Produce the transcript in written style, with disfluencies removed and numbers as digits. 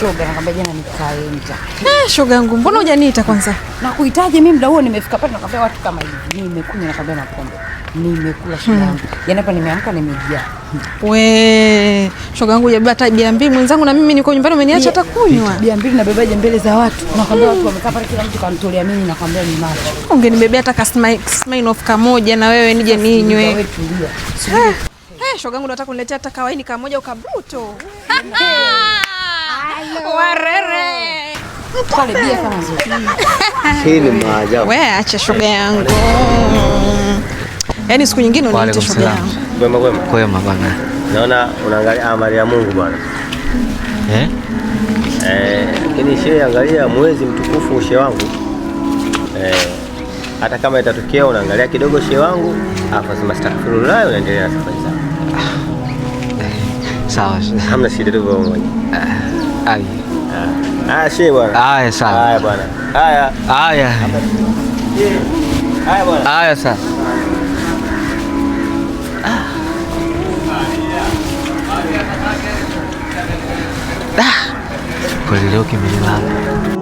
Shoga nakwambia jana nikaenda. Shoga yangu, mbona hujaniita kwanza? Nakuhitaji mimi muda huo nimefika pale nakwambia watu kama hivi. Nimekunywa nakwambia na pombe. Nimekula shoga yangu. Jana hapa nimeamka nimejaa. We, shoga yangu hujabeba hata bia mbili mwenzangu na mimi niko nyumbani umeniacha hata kunywa. Bia mbili nabebaje mbele za watu? Nakwambia watu wamekaa pale kila mtu kanitolea mimi nakwambia ni macho. Ungenibebea hata smile of kamoja na wewe nije ninywe. Wewe tulia. Shoga yangu nataka kuniletea hata kawaini kamoja ukabruto. Warere. Pale bia kama zote. Hii ni maajabu. Wewe acha shoga yangu. Yaani siku nyingine uniite shoga yangu. Kwema bwana. Naona unaangalia amali ya Mungu bwana. Lakini shehe, angalia mwezi mtukufu ushe wangu. Hata kama itatokea unaangalia kidogo shehe wangu, afasema astaghfirullah, unaendelea na safari zako. Sawa. Hamna shida tu bwana. Shehe bwana. Haya sawa. Haya bwana. Haya. Haya. Haya bwana. Haya sawa. Kweli leo kimelala.